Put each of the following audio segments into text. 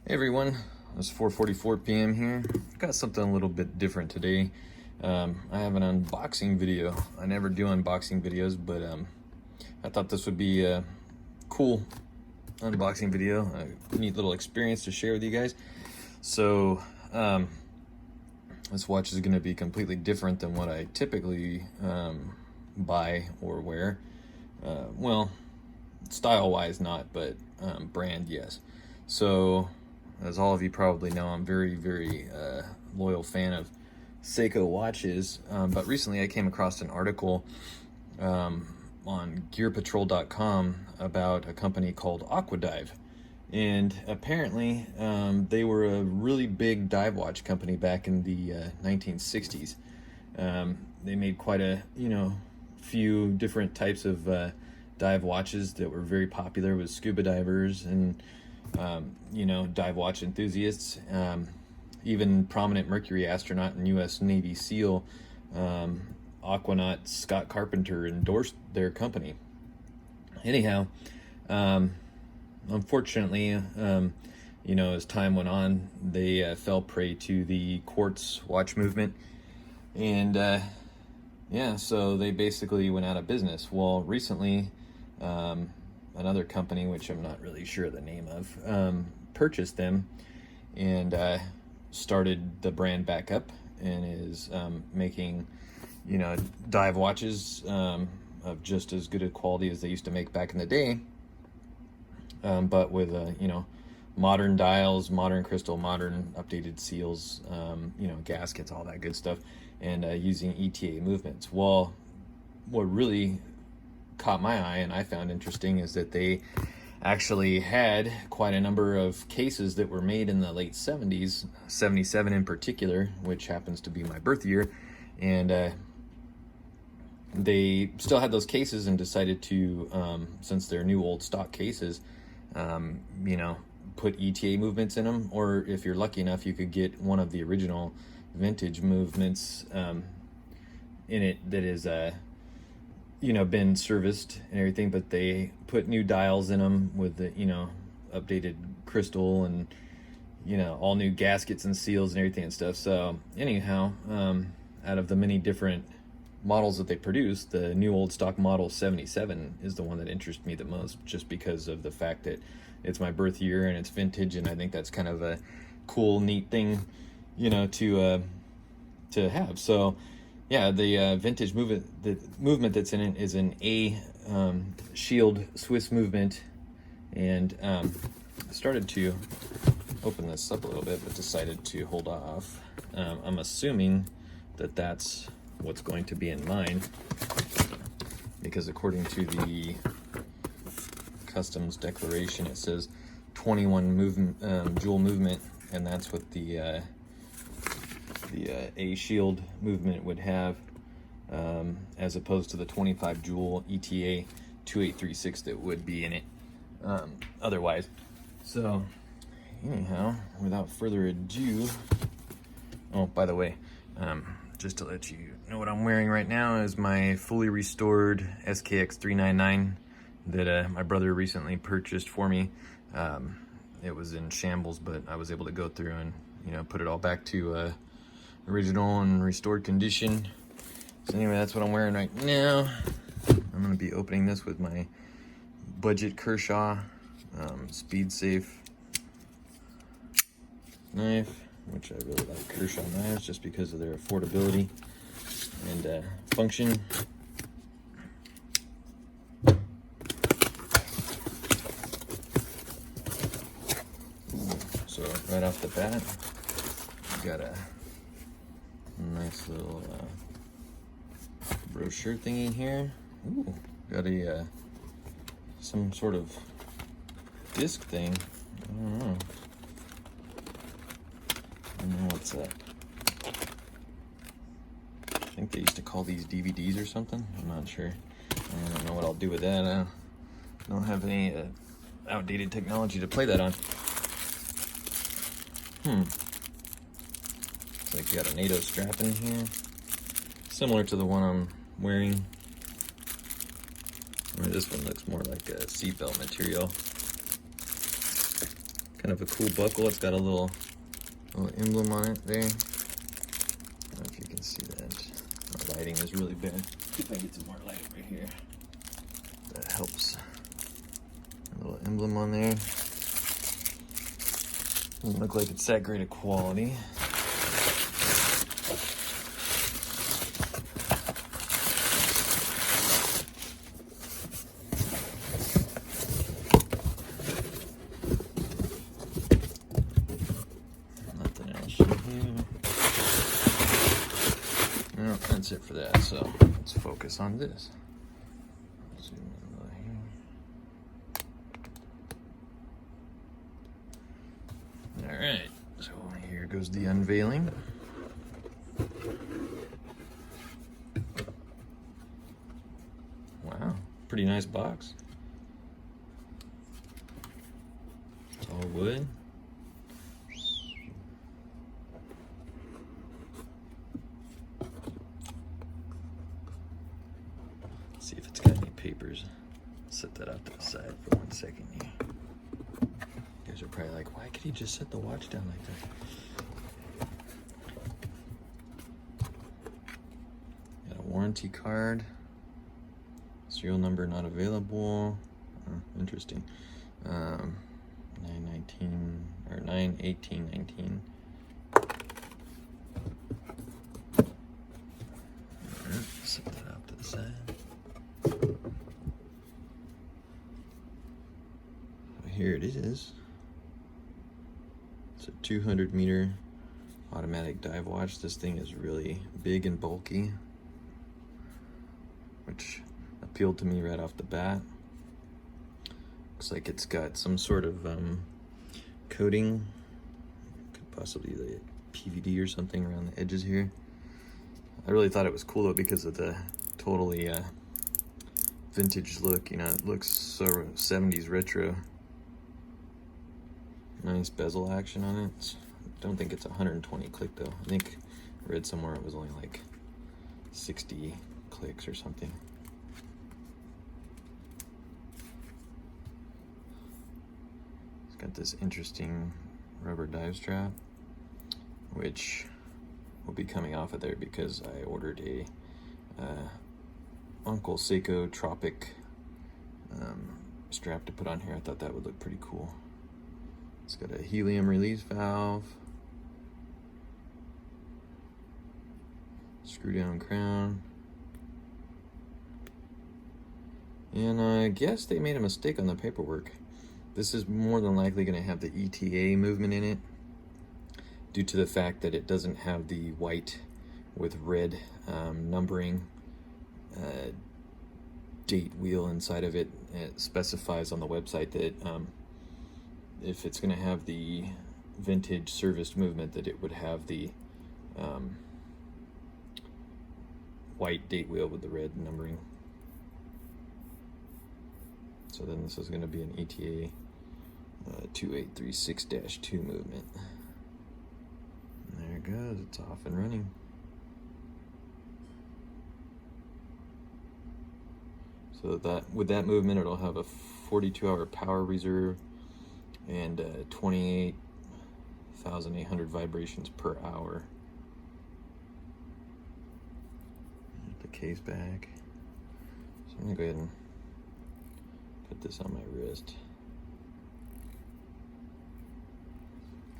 Hey everyone, it's 4:44 p.m. here. Got something a little bit different today. I have an unboxing video. I never do unboxing videos, but I thought this would be a cool unboxing video, a neat little experience to share with you guys. So this watch is going to be completely different than what I typically buy or wear. Well, style-wise not, but brand yes. So as all of you probably know, I'm very loyal fan of Seiko watches, but recently I came across an article on gearpatrol.com about a company called Aquadive, and apparently they were a really big dive watch company back in the 1960s. They made quite a few different types of dive watches that were very popular with scuba divers and dive watch enthusiasts. Even prominent Mercury astronaut and U.S. Navy SEAL Aquanaut Scott Carpenter endorsed their company. Anyhow, unfortunately, as time went on, they fell prey to the quartz watch movement, and so they basically went out of business. Well, recently, another company, which I'm not really sure the name of, purchased them and started the brand back up and is making dive watches of just as good a quality as they used to make back in the day, but with modern dials, modern crystal, modern updated seals, gaskets, all that good stuff, and using ETA movements. Well, what really caught my eye and I found interesting is that they actually had quite a number of cases that were made in the late 70s, 77 in particular, which happens to be my birth year, and they still had those cases and decided to, since they're new old stock cases, put ETA movements in them, or if you're lucky enough, you could get one of the original vintage movements in it that is been serviced and everything, but they put new dials in them with the updated crystal and all new gaskets and seals and everything and stuff. So anyhow, out of the many different models that they produced, the new old stock model 77 is the one that interests me the most, just because of the fact that it's my birth year and it's vintage, and I think that's kind of a cool, neat thing to have. So yeah, the vintage movement, the movement that's in it is an A shield Swiss movement, and started to open this up a little bit, but decided to hold off. I'm assuming that that's what's going to be in mine, because according to the customs declaration, it says 21 movement, jewel movement, and that's what the A shield movement would have, as opposed to the 25 jewel ETA 2836 that would be in it otherwise. So anyhow, without further ado, oh, by the way, just to let you know, what I'm wearing right now is my fully restored SKX 399 that my brother recently purchased for me. It was in shambles, but I was able to go through and put it all back to original and restored condition. So anyway, that's what I'm wearing right now. I'm going to be opening this with my budget Kershaw speed safe knife, which I really like Kershaw knives just because of their affordability and function. So right off the bat, we got a nice little brochure thingy here. Ooh, got a some sort of disc thing. I don't know what's that. I think they used to call these DVDs or something. I'm not sure. I don't know what I'll do with that. I don't have any outdated technology to play that on. Looks like you got a NATO strap in here, similar to the one I'm wearing. This one looks more like a seatbelt material. kind of a cool buckle. It's got a little emblem on it there. I don't know if you can see that. The lighting is really bad. See if I can get some more light over here. That helps. A little emblem on there. Doesn't look like it's that great a quality. Nothing else in here. No, that's it for that. So let's focus on this. Zoom in over here. All right, so here goes the unveiling. Wow, pretty nice box. It's all wood. Let's see if it's got any papers. Set that out to the side for 1 second here. You guys are probably like, why could he just set the watch down like that? Got a warranty card. Serial number not available. Oh, interesting. 9/19 or 9/18/19. Set that out to the side. Here it is. It's a 200-meter automatic dive watch. This thing is really big and bulky, which appealed to me right off the bat. Looks like it's got some sort of coating, could possibly the PVD or something around the edges here. I really thought it was cool though because of the totally vintage look. You know, it looks so 70s retro. Nice bezel action on it. I don't think it's 120 click though. I think I read somewhere it was only like 60 clicks or something. It's got this interesting rubber dive strap, which will be coming off of there because I ordered a Uncle Seiko Tropic strap to put on here. I thought that would look pretty cool. It's got a helium release valve, screw down crown, and I guess they made a mistake on the paperwork. This is more than likely going to have the ETA movement in it due to the fact that it doesn't have the white with red numbering date wheel inside of it. It specifies on the website that if it's going to have the vintage serviced movement, that it would have the white date wheel with the red numbering. So then this is going to be an ETA 2836-2 movement. And there it goes, it's off and running. So that with that movement, it'll have a 42-hour power reserve and 28,800 vibrations per hour. Put the case back. So I'm gonna go ahead and put this on my wrist.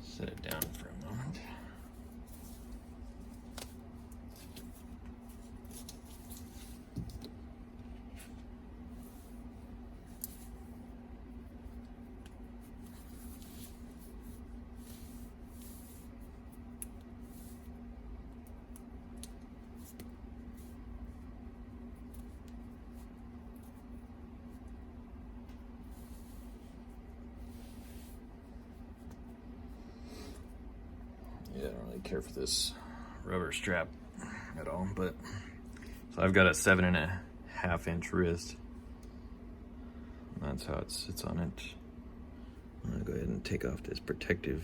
Set it down for a moment. Yeah, I don't really care for this rubber strap at all, but so I've got a 7.5-inch wrist. That's how it sits on it. I'm gonna go ahead and take off this protective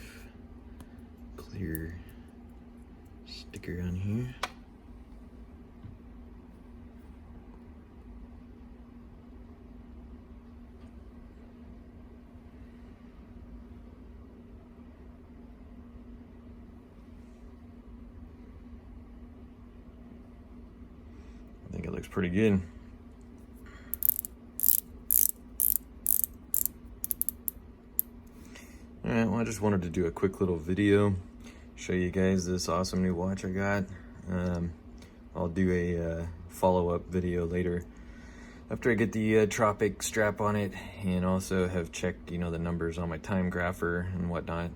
clear sticker on here. Looks pretty good. Alright, well, I just wanted to do a quick little video, show you guys this awesome new watch I got. I'll do a follow-up video later after I get the Tropic strap on it, and also have checked, you know, the numbers on my time grapher and whatnot.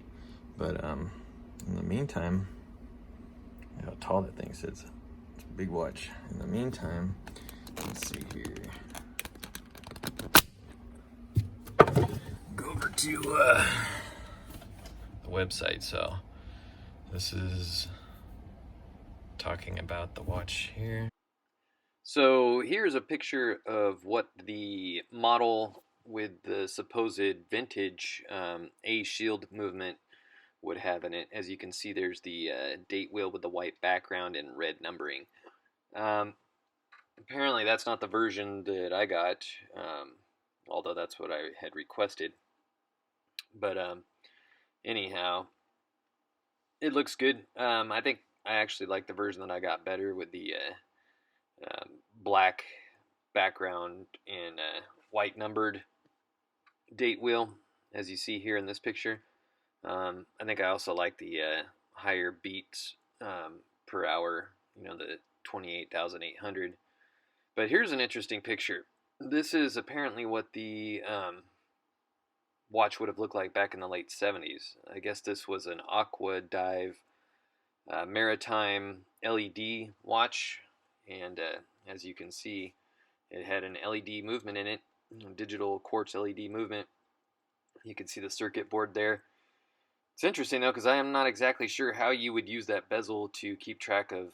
But in the meantime, how tall that thing sits. It's a big watch. In the meantime, let's see here. Go over to the website. So this is talking about the watch here. So here's a picture of what the model with the supposed vintage A shield movement would have in it. As you can see, there's the date wheel with the white background and red numbering. Apparently that's not the version that I got, although that's what I had requested. But anyhow, it looks good. I think I actually like the version that I got better, with the black background and white numbered date wheel, as you see here in this picture. I think I also like the higher beats per hour, you know, the 28,800. But here's an interesting picture. This is apparently what the watch would have looked like back in the late 70s. I guess this was an Aquadive maritime LED watch, and as you can see, it had an LED movement in it, digital quartz LED movement. You can see the circuit board there. It's interesting though, because I am not exactly sure how you would use that bezel to keep track of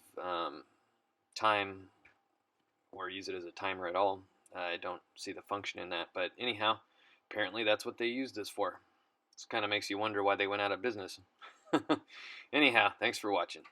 time, or use it as a timer at all. I don't see the function in that, but anyhow, apparently that's what they used this for. This kind of makes you wonder why they went out of business. Anyhow, thanks for watching.